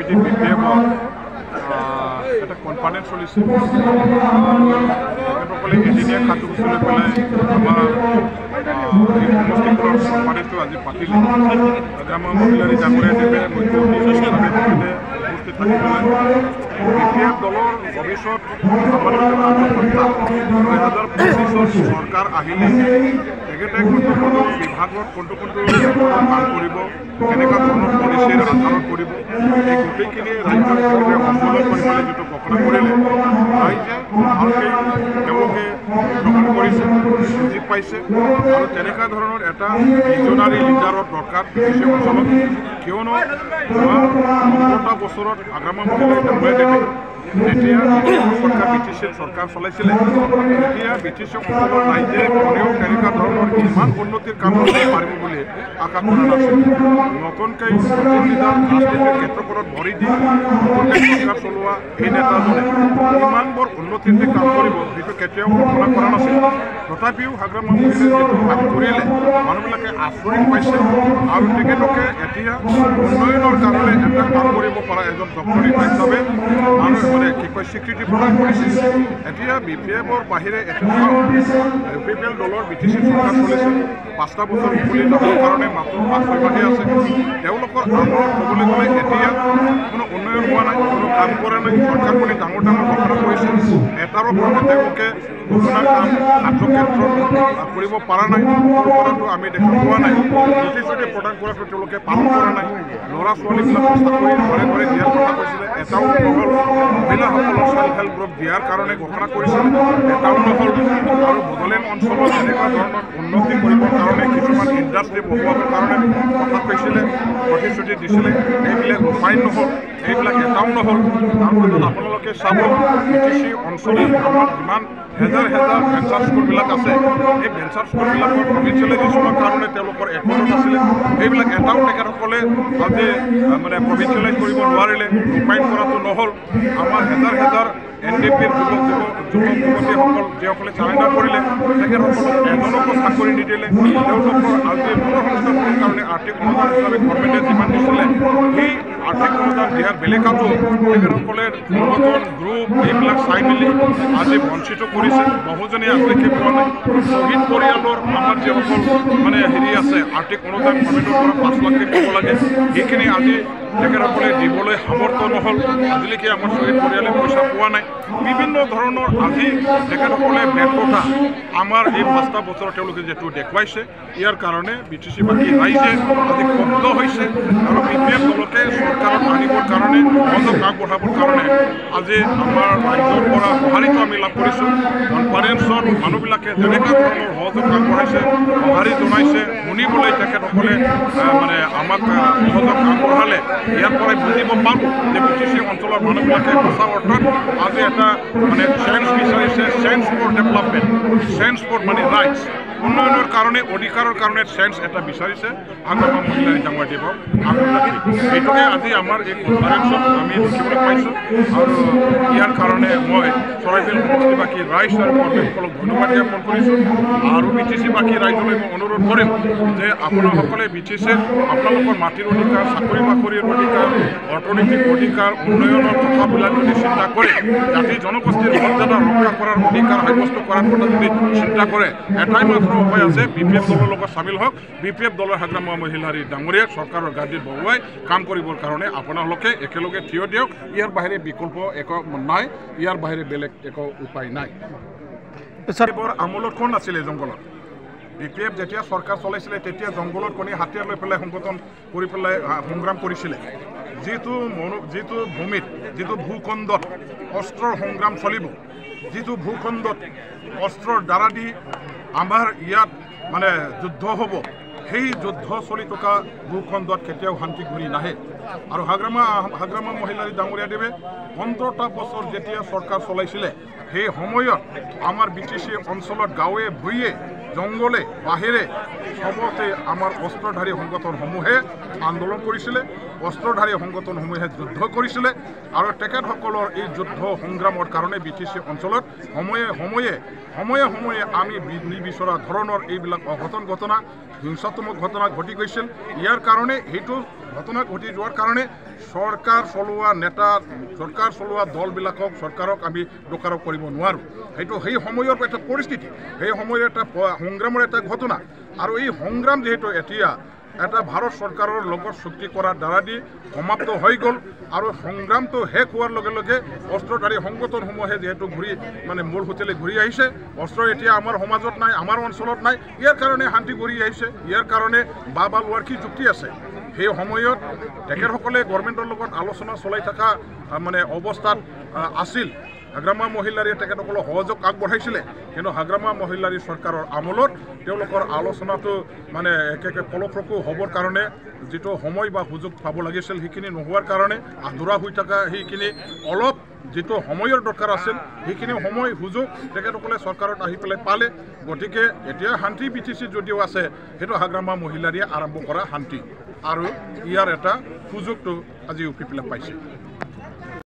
আজি বিপিএফৰ এটা কনফাৰেন্স চলিছে তেখেতসকলে এদিনীয়া কাৰ্যসূচী লৈ পেলাই আমাৰ সমষ্টিখনৰ সম্পাদিত আজি পাতিলে আমাৰ মহিলাৰী ডাঙৰীয়াদেৱে মুখ্য অতিথি হিচাপে তেখেতে উপস্থিত থাকি পেলাই বিপিএফ দলৰ ভৱিষ্যত আমাদেৰ কাৰ্যকৰ্তা 2025 সৰকাৰ আহিলে তেখেতে কোনটো কোনটো বিভাগত কোনটো কোনটো কাম কৰিব কেনেকুৱা ধৰণৰ পলিচিৰ আধাৰত কৰিব এই গোটেইখিনি ৰাজ্যৰ সম্পূৰ্ণ কৰিবলৈ যিটো ঘোষণা কৰিলে ৰাইজে ভালকৈ তেওঁলোকে গ্ৰহণ কৰিছে বুজি পাইছে আৰু তেনেকুৱা ধৰণৰ এটা ভিজনাৰী লিডাৰৰ দৰকাৰ বিদেশী অঞ্চলত কিয়নো 15টা বছৰত আগামী মহিলাই ডাঙৰীয়াদেৱে যেতিয়া সৰকাৰ ব্ৰিটিশেৰ সৰকাৰ চলাইছিলে তেতিয়া ব্ৰিটিশ অঞ্চলেৰ ৰাইজে কোনেও কেনেকুৱা ধৰণৰ ইমান উন্নতিৰ কাম কৰিব পাৰিব বুলি আশা কৰা নাছিল নতুনকৈ লিডাৰ ৰাজনীতিৰ ক্ষেত্ৰখনত ভৰি দি নতুনকৈ সৰকাৰ চলোৱা এই নেতাজনে ইমান বৰ উন্নতিৰ কাম কৰিব সেইটো কেতিয়াও কল্পনা কৰা নাছিল তথাপিও হাগ্ৰামা মহিলাই যিটো কাম কৰিলে মানুহবিলাকে আচৰিত পাইছে আৰু তেখেতলোকে এতিয়া উন্নয়নৰ কাৰণে এটা কাম কৰিব পৰা এজন ডক্টৰী হিচাপে মানুহ মানে কি কয় স্বীকৃতি প্ৰদান কৰিছে এতিয়া বিপিএফৰ বাহিৰে বিপিএল দলৰ বিটিচি চৰকাৰ চলিছে 5টা বছৰ উকলি যাবৰ কাৰণে মাত্ৰ 5-6 মাহে আছে তেওঁলোকৰ আমলত ক'বলৈ গ'লে এতিয়া কোনো উন্নয়ন হোৱা নাই কোনো কাম কৰা নাই চৰকাৰখনে ডাঙৰ ডাঙৰ ঘোষণা কৰিছে এটাৰ ওপৰতে তেওঁলোকে ঘোষণাৰ কাম কাৰ্যক্ষেত্ৰত কৰিব পৰা নাই কৰাটো আমি দেখা পোৱা নাই প্ৰতিশ্ৰুতি প্ৰদান কৰাটো তেওঁলোকে পালন কৰা নাই ল'ৰা ছোৱালীবিলাক চাকৰি ঘৰে ঘৰে দিয়াৰ কথা কৈছিলে এটাও নহ'ল মহিলাসকলৰ সেল্ফ হেল্প গ্ৰুপ দিয়াৰ কাৰণে ঘোষণা কৰিছিল এটাও নহ'ল আৰু বড়োলেণ্ড অঞ্চলত এনেকুৱা ধৰণৰ উন্নতি কৰিবৰ কাৰণে কিছুমান ইণ্ডাষ্ট্ৰী বহুৱাবৰ কাৰণে কথা কৈছিলে প্ৰতিশ্ৰুতি দিছিলে এইবিলাক ৰূপায়ণ নহ'ল এইবিলাক এটাও নহ'ল তাৰপিছত আপোনালোকে চাব বিটিচি অঞ্চলত আমাৰ যিমান হেজাৰ হেজাৰ ভেঞ্চাৰ স্কুলবিলাক আছে এই ভেঞ্চাৰ স্কুলবিলাকৰ প্ৰভিঞ্চিয়েলাইজেশ্যনৰ কাৰণে তেওঁলোকৰ একমত আছিলে এইবিলাক এটাও তেখেতসকলে আজি মানে প্ৰভিঞ্চিয়েলাইজ কৰিব নোৱাৰিলে ৰূপায়ণ কৰাটো নহ'ল আমাৰ হেজাৰ হেজাৰ NDPৰ যুৱক যুৱতীসকল যিসকলে চাৰেণ্ডাৰ কৰিলে তেখেতসকলক এজনকো চাকৰি নিদিলে তেওঁলোকৰ আজি মনোসংস্থাপনৰ কাৰণে আৰ্থিক অনুদান হিচাপে গভৰ্ণমেণ্টে যিমান দিছিলে সেই আৰ্থিক অনুদান দিয়াৰ বেলেগতো তেখেতসকলে সংগঠন গ্ৰুপ এইবিলাক চাই মেলি আজি বঞ্চিত কৰিছে বহুজনে আজিলৈকে পোৱা নাই শ্বহীদ পৰিয়ালৰ আমাৰ যিসকল মানে হেৰি আছে আৰ্থিক অনুদান গভৰ্ণমেণ্টৰ পৰা 5 লাখ দিব লাগে সেইখিনি আজি তেখেতসকলে দিবলৈ সামৰ্থ্য নহ'ল আজিলৈকে আমাৰ শ্বহীদ পৰিয়ালে পইচা পোৱা নাই বিভিন্ন ধৰণৰ আজি তেখেতসকলে ব্যৰ্থতা আমাৰ এই 5টা বছৰত তেওঁলোকে যিটো দেখুৱাইছে ইয়াৰ কাৰণে বিটিচি বাকী ৰাইজে আজি ক্ষুব্ধ হৈছে আৰু বিপিএফ দলকে চৰকাৰত আনিবৰ কাৰণে সহযোগ আগবঢ়াবৰ কাৰণে আজি আমাৰ ৰাজ্যৰ পৰা সঁহাৰিটো আমি লাভ কৰিছোঁ কনফাৰেন্সত মানুহবিলাকে যেনেকুৱা ধৰণৰ সহযোগ আগবঢ়াইছে সঁহাৰি জনাইছে শুনিবলৈ তেখেতসকলে মানে আমাক সহযোগ আগবঢ়ালে ইয়াৰ পৰাই বুজিব পাৰোঁ যে বিটিচি অঞ্চলৰ মানুহবিলাকে সঁচা অৰ্থত আজি এটা মানে চেঞ্জ বিচাৰিছে change for development change for মানে ৰাইটছ উন্নয়নৰ কাৰণে অধিকাৰৰ কাৰণে চেঞ্জ এটা বিচাৰিছে আগামী মহিলাৰী ডাঙৰীয়াদেৱক এইটোকে আজি আমাৰ এই কনফাৰেন্সত আমি দেখিবলৈ পাইছোঁ আৰু ইয়াৰ কাৰণে মই চৰাইবিল সমষ্টিবাসী ৰাইজ আৰু কৰ্মীসকলক ধন্যবাদ জ্ঞাপন কৰিছোঁ আৰু বিটিচিবাসী ৰাইজলৈ মই অনুৰোধ কৰিম যে আপোনালোকসকলে বিটিচিত আপোনালোকৰ মাটিৰ অধিকাৰ চাকৰি বাকৰিৰ অধিকাৰ অৰ্থনৈতিক অধিকাৰ উন্নয়নৰ কথাবিলাক যদি চিন্তা কৰে জাতি জনগোষ্ঠীৰ মৰ্যাদা ৰক্ষা কৰাৰ অধিকাৰ সাব্যস্ত কৰাৰ কথা যদি চিন্তা কৰে এটাই মাত্ৰ উপায় আছে বিপিএফ দলৰ লগত চামিল হওক বিপিএফ দলৰ হাগ্ৰামা মহিলাৰী ডাঙৰীয়াক চৰকাৰৰ গাদীত বহুৱাই কাম কৰিবৰ কাৰণে আপোনালোকে একেলগে থিয় দিয়ক ইয়াৰ বাহিৰে বিকল্প একো নাই ইয়াৰ বাহিৰে বেলেগ একো উপায় নাই বৰ আমোলত কোন আছিলে জংঘলত বিপিএফ যেতিয়া চৰকাৰ চলাইছিলে তেতিয়া জংঘলত কোনে হাতিয়াৰ লৈ পেলাই সংগঠন কৰি পেলাই সংগ্ৰাম কৰিছিলে যিটো ভূমিত যিটো ভূখণ্ডত অস্ত্ৰৰ সংগ্ৰাম চলিব যিটো ভূখণ্ডত অস্ত্ৰৰ দ্বাৰা দি আমাৰ ইয়াত মানে যুদ্ধ হ'ব সেই যুদ্ধ চলি থকা ভূখণ্ডত কেতিয়াও শান্তি ঘূৰি নাহে আৰু হাগ্ৰামা মহিলাৰী ডাঙৰীয়াদেৱে 15টা বছৰ যেতিয়া চৰকাৰ চলাইছিলে সেই সময়ত আমাৰ বিটিচি অঞ্চলত গাঁৱে ভূঞে জংগলে বাহিৰে সবতে আমাৰ অস্ত্ৰধাৰী সংগঠনসমূহে আন্দোলন কৰিছিলে অস্ত্ৰধাৰী সংগঠনসমূহে যুদ্ধ কৰিছিলে আৰু তেখেতসকলৰ এই যুদ্ধ সংগ্ৰামৰ কাৰণে বিটিচি অঞ্চলত সময়ে সময়ে আমি নিবিচৰা ধৰণৰ এইবিলাক অঘটন ঘটনা হিংসাত্মক ঘটনা ঘটি গৈছিল ইয়াৰ কাৰণে সেইটো ঘটনা ঘটি যোৱাৰ কাৰণে চৰকাৰ চলোৱা নেতা চৰকাৰ চলোৱা দলবিলাকক চৰকাৰক আমি দোষাৰোপ কৰিব নোৱাৰোঁ সেইটো সেই সময়ৰ এটা পৰিস্থিতি সেই সময়ৰ এটা সংগ্ৰামৰ এটা ঘটনা আৰু এই সংগ্ৰাম যিহেতু এতিয়া এটা ভাৰত চৰকাৰৰ লগত চুক্তি কৰাৰ দ্বাৰা দি সমাপ্ত হৈ গ'ল আৰু সংগ্ৰামটো শেষ হোৱাৰ লগে লগে অস্ত্ৰধাৰী সংগঠনসমূহে যিহেতু মূল হোটেলে ঘূৰি আহিছে অস্ত্ৰ এতিয়া আমাৰ সমাজত নাই আমাৰ অঞ্চলত নাই ইয়াৰ কাৰণে শান্তি ঘূৰি আহিছে ইয়াৰ কাৰণে বাবা লোৱাৰ কি যুক্তি আছে সেই সময়ত তেখেতসকলে গভৰ্ণমেণ্টৰ লগত আলোচনা চলাই থকা অৱস্থাত আছিল হাগ্ৰামা মহিলাৰীয়ে তেখেতসকলক সহযোগ আগবঢ়াইছিলে কিন্তু হাগ্ৰামা মহিলাৰী চৰকাৰৰ আমলত তেওঁলোকৰ আলোচনাটো একে ফলপ্ৰসূ হ'বৰ কাৰণে যিটো সময় বা সুযোগ পাব লাগিছিল সেইখিনি নোহোৱাৰ কাৰণে আধৰুৱা হৈ থকা সেইখিনি অলপ যিটো সময়ৰ দৰকাৰ আছিল সেইখিনি সময় সুযোগ তেখেতসকলে চৰকাৰত আহি পেলাই পালে গতিকে এতিয়া শান্তি বিঠিছি যদিও আছে সেইটো হাগ্ৰামা মহিলাৰীয়ে আৰম্ভ কৰা শান্তি আৰু ইয়াৰ এটা সুযোগটো আজি উপি পেলাই পাইছে